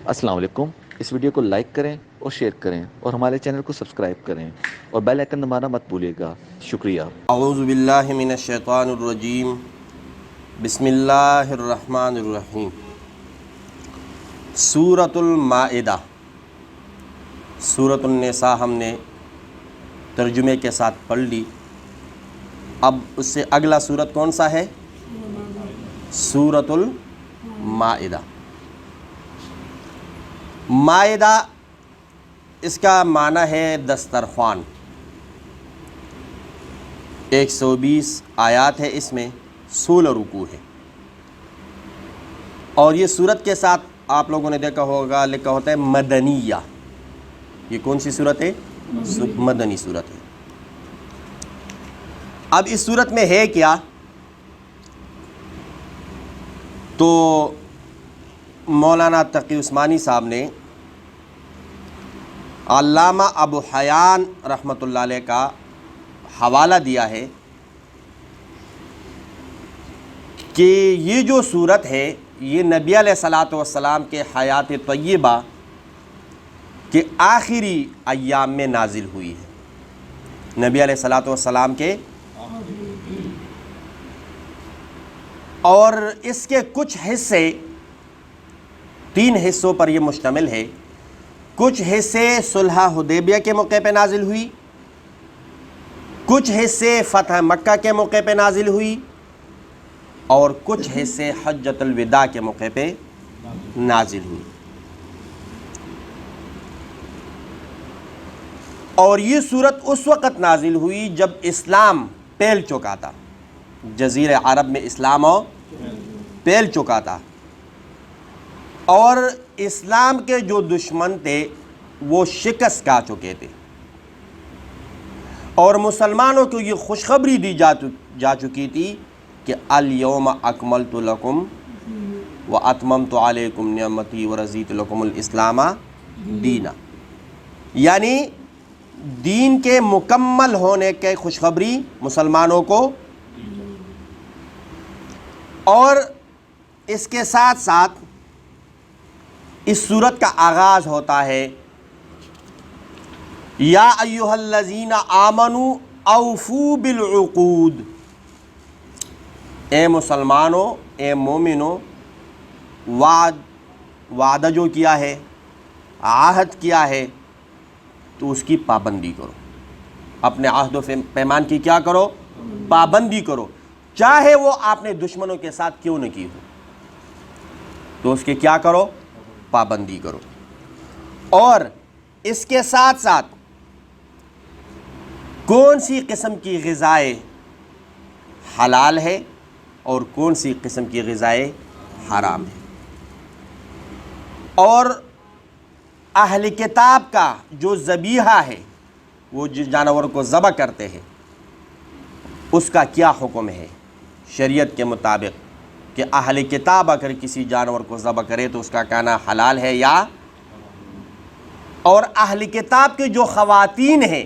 السلام علیکم۔ اس ویڈیو کو لائک کریں اور شیئر کریں اور ہمارے چینل کو سبسکرائب کریں اور بیل آئکن دبانا مت بھولیے گا۔ شکریہ۔ اعوذ باللہ من الشیطان الرجیم، بسم اللہ الرحمن الرحیم۔ سورۃ المائدہ، سورۃ النساء ہم نے ترجمے کے ساتھ پڑھ لی۔ اب اس سے اگلا سورت کون سا ہے؟ سورۃ المائدہ۔ مائدہ اس کا معنی ہے دسترخوان۔ 120 آیات ہے، اس میں 16 رکوع ہے، اور یہ سورت کے ساتھ آپ لوگوں نے دیکھا ہوگا لکھا ہوتا ہے مدنیہ۔ یہ کون سی سورت ہے؟ مدنی سورت ہے۔ اب اس سورت میں ہے کیا؟ تو مولانا تقی عثمانی صاحب نے علامہ ابو حیان رحمۃ اللہ علیہ کا حوالہ دیا ہے کہ یہ جو سورت ہے یہ نبی علیہ الصلاۃ والسلام کے حیات طیبہ کے آخری ایام میں نازل ہوئی ہے۔ نبی علیہ الصلاۃ والسلام کے، اور اس کے کچھ حصے، 3 حصوں پر یہ مشتمل ہے۔ کچھ حصے صلح حدیبیہ کے موقع پہ نازل ہوئی، کچھ حصے فتح مکہ کے موقع پہ نازل ہوئی، اور کچھ حصے حجۃ الوداع کے موقع پہ نازل ہوئی۔ اور یہ صورت اس وقت نازل ہوئی جب اسلام پھیل چکا تھا، جزیرہ عرب میں اسلام پھیل چکا تھا، اور اسلام کے جو دشمن تھے وہ شکست کھا چکے تھے، اور مسلمانوں کو یہ خوشخبری دی جا چکی تھی کہ الیوم اکملت لکم واتممت علیکم نعمتی ورضیت لکم الاسلام دینا، یعنی دین کے مکمل ہونے کے خوشخبری مسلمانوں کو۔ اور اس کے ساتھ ساتھ اس سورت کا آغاز ہوتا ہے یا ایھا الذین آمنوا اوفوا بالعقود، اے مسلمانوں، اے مومنوں، وعدہ جو کیا ہے، عہد کیا ہے، تو اس کی پابندی کرو۔ اپنے عہد و پیمان کی کیا کرو؟ پابندی کرو، چاہے وہ آپ نے دشمنوں کے ساتھ کیوں نہ کی ہو، تو اس کے کیا کرو؟ پابندی کرو۔ اور اس کے ساتھ ساتھ کون سی قسم کی غذائیں حلال ہے اور کون سی قسم کی غذائیں حرام ہے، اور اہل کتاب کا جو ذبیحہ ہے، وہ جس جانور کو ذبح کرتے ہیں، اس کا کیا حکم ہے شریعت کے مطابق، کہ اہل کتاب اگر کسی جانور کو ذبح کرے تو اس کا کھانا حلال ہے یا، اور اہل کتاب کے جو خواتین ہیں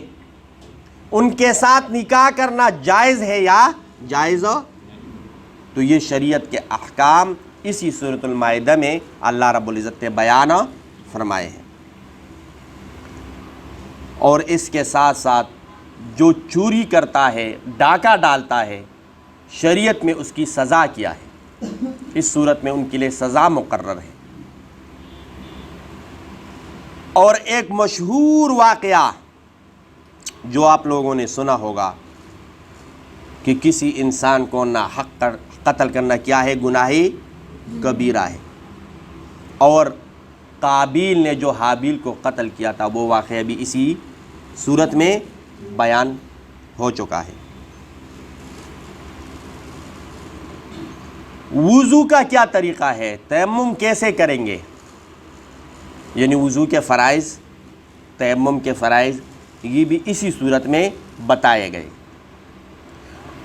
ان کے ساتھ نکاح کرنا جائز ہے یا جائز ہو، تو یہ شریعت کے احکام اسی سورۃ المائدہ میں اللہ رب العزت نے بیان فرمائے ہیں۔ اور اس کے ساتھ ساتھ جو چوری کرتا ہے، ڈاکہ ڈالتا ہے، شریعت میں اس کی سزا کیا ہے، اس صورت میں ان کے لیے سزا مقرر ہے۔ اور ایک مشہور واقعہ جو آپ لوگوں نے سنا ہوگا کہ کسی انسان کو ناحق قتل کرنا کیا ہے؟ گناہ کبیرہ ہے، اور قابیل نے جو حابیل کو قتل کیا تھا وہ واقعہ بھی اسی صورت میں بیان ہو چکا ہے۔ وضو کا کیا طریقہ ہے؟ تیمم کیسے کریں گے؟ یعنی وضو کے فرائض، تیمم کے فرائض، یہ بھی اسی صورت میں بتائے گئے،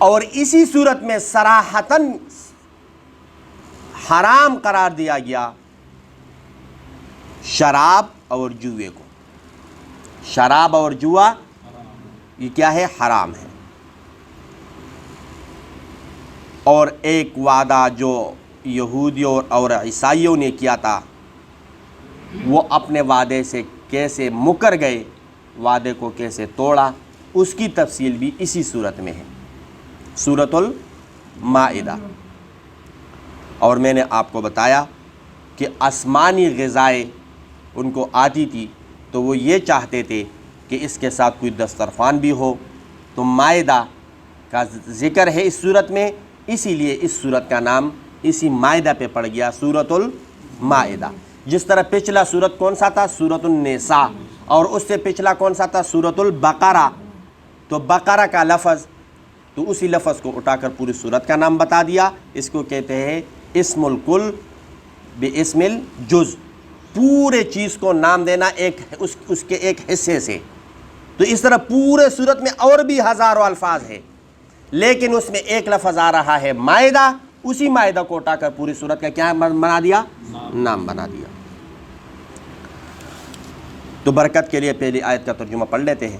اور اسی صورت میں صراحتاً حرام قرار دیا گیا شراب اور جوئے کو۔ شراب اور جوا یہ کیا ہے؟ حرام ہے۔ اور ایک وعدہ جو یہودیوں اور عیسائیوں نے کیا تھا وہ اپنے وعدے سے کیسے مکر گئے, وعدے کو کیسے توڑا, اس کی تفصیل بھی اسی صورت میں ہے, سورۃ المائدہ. اور میں نے آپ کو بتایا کہ آسمانی غذائیں ان کو آتی تھی تو وہ یہ چاہتے تھے کہ اس کے ساتھ کوئی دسترخوان بھی ہو, تو مائدہ کا ذکر ہے اس صورت میں, اسی لیے اس صورت کا نام اسی مائدہ پہ پڑ گیا, سورۃ المائدہ. جس طرح پچھلا صورت کون سا تھا, سورۃ النساء, اور اس سے پچھلا کون سا تھا, سورۃ البقرہ. تو بقرہ کا لفظ, تو اسی لفظ کو اٹھا کر پوری صورت کا نام بتا دیا. اس کو کہتے ہیں اسم الکل باسم الجز, پورے چیز کو نام دینا ایک اس کے ایک حصے سے. تو اس طرح پورے صورت میں اور بھی ہزاروں الفاظ ہیں, لیکن اس میں ایک لفظ آ رہا ہے مائدہ, اسی مائدہ کو اٹھا کر پوری صورت کا کیا بنا دیا, نام بنا دیا. تو برکت کے لیے پہلی آیت کا ترجمہ پڑھ لیتے ہیں.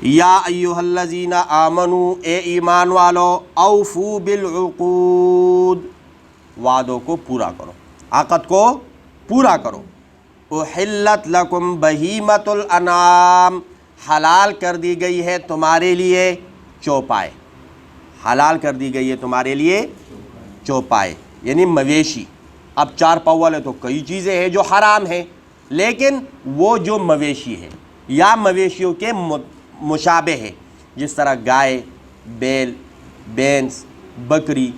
یا ایھا الذین آمنوا, اے ایمان والو, اوفوا بالعقود, وعدوں کو پورا کرو, عقد کو پورا کرو. احلت لکم بہیمۃ الانعام, حلال کر دی گئی ہے تمہارے لیے چوپائے, حلال کر دی گئی ہے تمہارے لیے چوپائے یعنی مویشی. اب چار پاؤں والے تو کئی چیزیں ہیں جو حرام ہیں, لیکن وہ جو مویشی ہے یا مویشیوں کے مشابہ ہے, جس طرح گائے, بیل, بینس, بکری,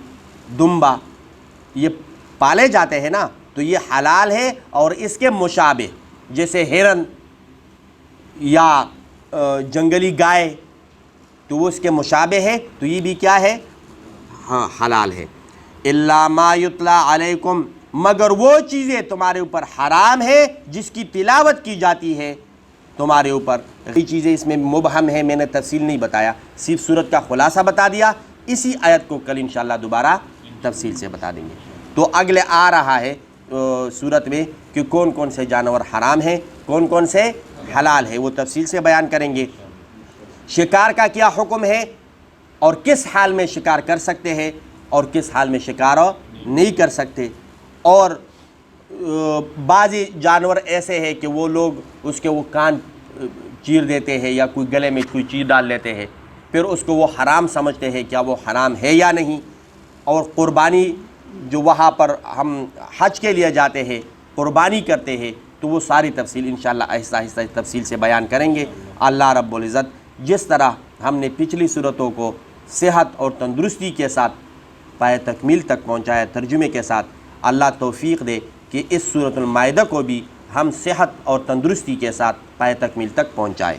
دمبا, یہ پالے جاتے ہیں نا, تو یہ حلال ہے. اور اس کے مشابہ جیسے ہرن یا جنگلی گائے, تو وہ اس کے مشابہ ہے, تو یہ بھی کیا ہے, ہاں حلال ہے. الا ما یتلا علیکم, مگر وہ چیزیں تمہارے اوپر حرام ہے جس کی تلاوت کی جاتی ہے تمہارے اوپر. کئی چیزیں اس میں مبہم ہیں, میں نے تفصیل نہیں بتایا, صرف صورت کا خلاصہ بتا دیا. اسی آیت کو کل انشاءاللہ دوبارہ تفصیل سے بتا دیں گے. تو اگلے آ رہا ہے صورت میں کہ کون کون سے جانور حرام ہیں, کون کون سے حلال ہے, وہ تفصیل سے بیان کریں گے. شکار کا کیا حکم ہے, اور کس حال میں شکار کر سکتے ہیں اور کس حال میں شکار نہیں کر سکتے. اور بعضی جانور ایسے ہیں کہ وہ لوگ اس کے وہ کان چیر دیتے ہیں یا کوئی گلے میں کوئی چیز ڈال لیتے ہیں, پھر اس کو وہ حرام سمجھتے ہیں, کیا وہ حرام ہے یا نہیں. اور قربانی جو وہاں پر ہم حج کے لیے جاتے ہیں, قربانی کرتے ہیں, تو وہ ساری تفصیل انشاءاللہ آہستہ آہستہ تفصیل سے بیان کریں گے. اللہ رب العزت جس طرح ہم نے پچھلی صورتوں کو صحت اور تندرستی کے ساتھ پائے تکمیل تک پہنچایا ترجمے کے ساتھ, اللہ توفیق دے کہ اس سورۃ المائدہ کو بھی ہم صحت اور تندرستی کے ساتھ پائے تکمیل تک پہنچائیں.